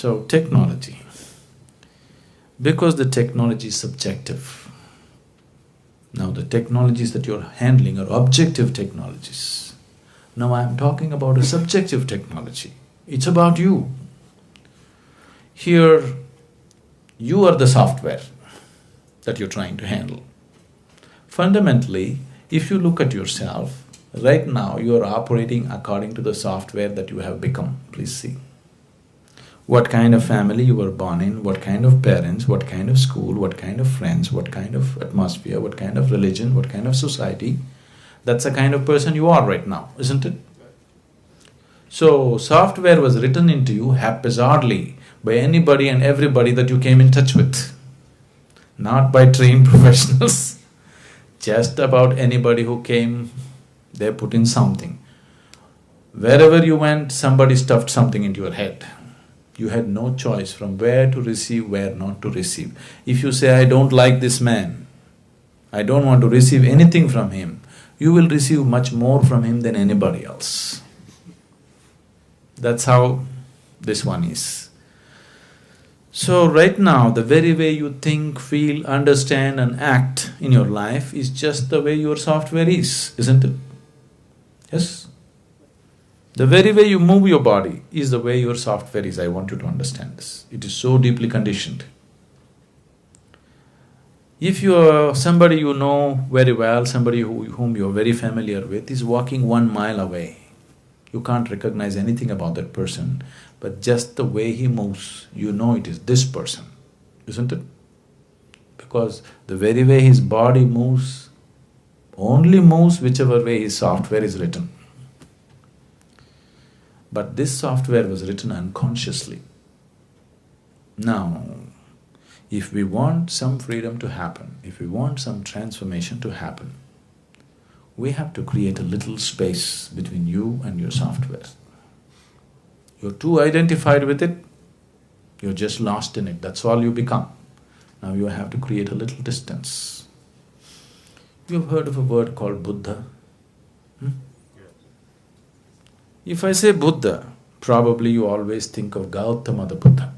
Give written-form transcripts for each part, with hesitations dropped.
So, technology. Because the technology is subjective. Now the technologies that you're handling are objective technologies. Now I'm talking about a subjective technology. It's about you. Here, you are the software that you're trying to handle. Fundamentally, if you look at yourself, right now you are operating according to the software that you have become. Please see. What kind of family you were born in, what kind of parents, what kind of school, what kind of friends, what kind of atmosphere, what kind of religion, what kind of society. That's the kind of person you are right now, isn't it? So, software was written into you haphazardly by anybody and everybody that you came in touch with. Not by trained professionals, just about anybody who came, they put in something. Wherever you went, somebody stuffed something into your head. You had no choice from where to receive, where not to receive. If you say, I don't like this man, I don't want to receive anything from him, you will receive much more from him than anybody else. That's how this one is. So right now, the very way you think, feel, understand and act in your life is just the way your software is, isn't it? Yes? The very way you move your body is the way your software is. I want you to understand this. It is so deeply conditioned. If you are somebody you know very well, somebody whom you are very familiar with is walking 1 mile away, you can't recognize anything about that person, but just the way he moves, you know it is this person, isn't it? Because the very way his body moves, only moves whichever way his software is written. But this software was written unconsciously. Now, if we want some freedom to happen, if we want some transformation to happen, we have to create a little space between you and your software. You're too identified with it, you're just lost in it, that's all you become. Now you have to create a little distance. You've heard of a word called Buddha? If I say Buddha, probably you always think of Gautama the Buddha.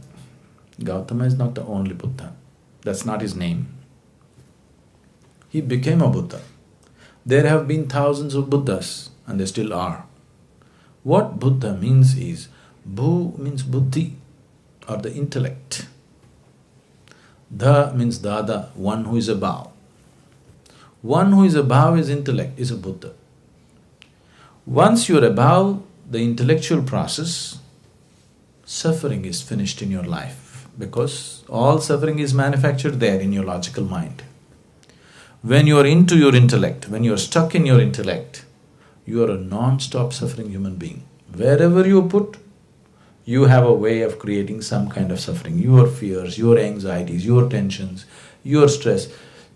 Gautama is not the only Buddha. That's not his name. He became a Buddha. There have been thousands of Buddhas and there still are. What Buddha means is, Bu means buddhi or the intellect. Da means dada, one who is above. One who is above his intellect is a Buddha. Once you're above the intellectual process, suffering is finished in your life because all suffering is manufactured there in your logical mind. When you are into your intellect, when you are stuck in your intellect, you are a non-stop suffering human being. Wherever you put, you have a way of creating some kind of suffering. Your fears, your anxieties, your tensions, your stress.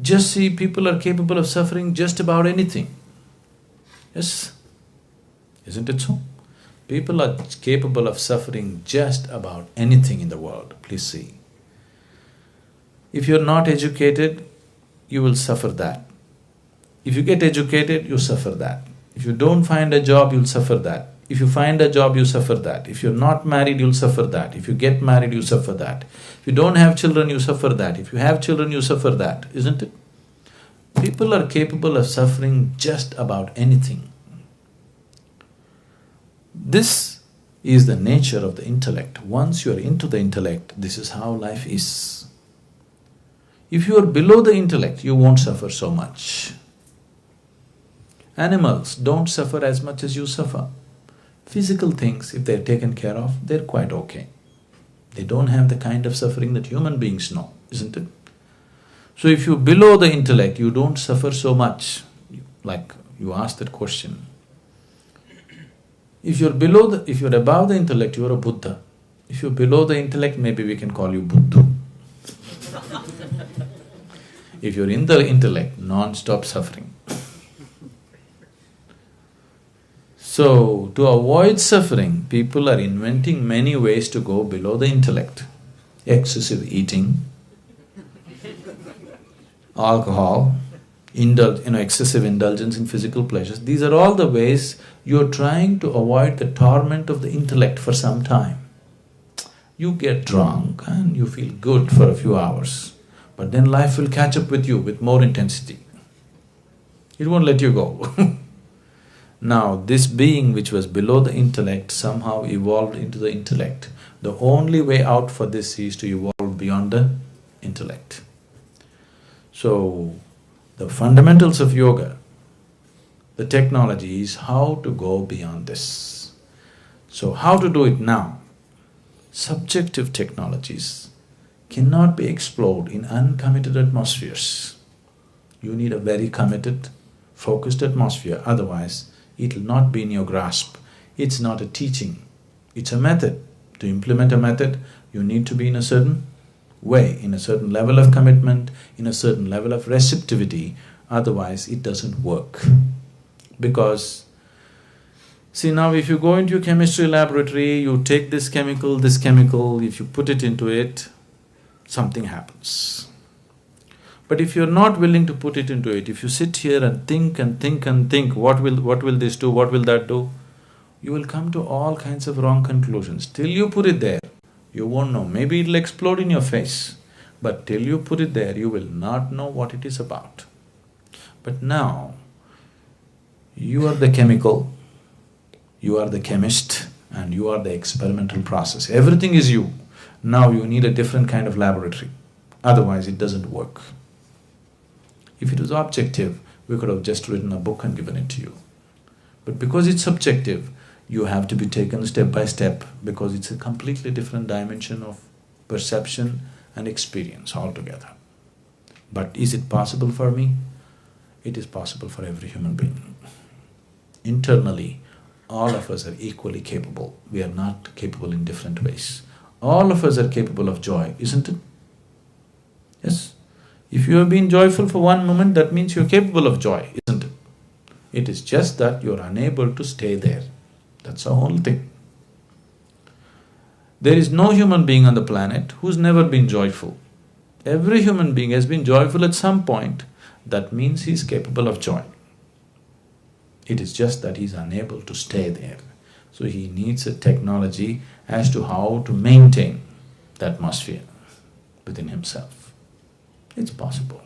Just see, people are capable of suffering just about anything. Yes? Isn't it so? People are capable of suffering just about anything in the world. Please see. If you're not educated, you will suffer that. If you get educated, you suffer that. If you don't find a job, you'll suffer that. If you find a job, you suffer that. If you're not married, you'll suffer that. If you get married, you suffer that. If you don't have children, you suffer that. If you have children, you suffer that, isn't it? People are capable of suffering just about anything. This is the nature of the intellect. Once you are into the intellect, this is how life is. If you are below the intellect, you won't suffer so much. Animals don't suffer as much as you suffer. Physical things, if they're taken care of, they're quite okay. They don't have the kind of suffering that human beings know, isn't it? So if you're below the intellect, you don't suffer so much. Like you asked that question. If you're above the intellect, you're a Buddha. If you're below the intellect, maybe we can call you Buddhu. If you're in the intellect, non-stop suffering. So, to avoid suffering, people are inventing many ways to go below the intellect. Excessive eating, alcohol, excessive indulgence in physical pleasures. These are all the ways you're trying to avoid the torment of the intellect for some time. You get drunk and you feel good for a few hours, but then life will catch up with you with more intensity. It won't let you go. Now, this being which was below the intellect somehow evolved into the intellect. The only way out for this is to evolve beyond the intellect. So, the fundamentals of yoga, the technology is how to go beyond this. So, how to do it now? Subjective technologies cannot be explored in uncommitted atmospheres. You need a very committed, focused atmosphere, otherwise it will not be in your grasp. It's not a teaching, it's a method. To implement a method, you need to be in a certain way, in a certain level of commitment, in a certain level of receptivity, otherwise it doesn't work. Because, see now if you go into a chemistry laboratory, you take this chemical, if you put it into it, something happens. But if you're not willing to put it into it, if you sit here and think and think and think, what will this do, what will that do, you will come to all kinds of wrong conclusions. Till you put it there, you won't know. Maybe it'll explode in your face, but till you put it there, you will not know what it is about. But now, you are the chemical, you are the chemist, and you are the experimental process. Everything is you. Now you need a different kind of laboratory, otherwise it doesn't work. If it was objective, we could have just written a book and given it to you. But because it's subjective, you have to be taken step by step, because it's a completely different dimension of perception and experience altogether. But is it possible for me? It is possible for every human being. Internally, all of us are equally capable. We are not capable in different ways. All of us are capable of joy, isn't it? Yes? If you have been joyful for one moment, that means you're capable of joy, isn't it? It is just that you're unable to stay there. That's the whole thing. There is no human being on the planet who's never been joyful. Every human being has been joyful at some point. That means he's capable of joy. It is just that he's unable to stay there. So he needs a technology as to how to maintain the atmosphere within himself. It's possible.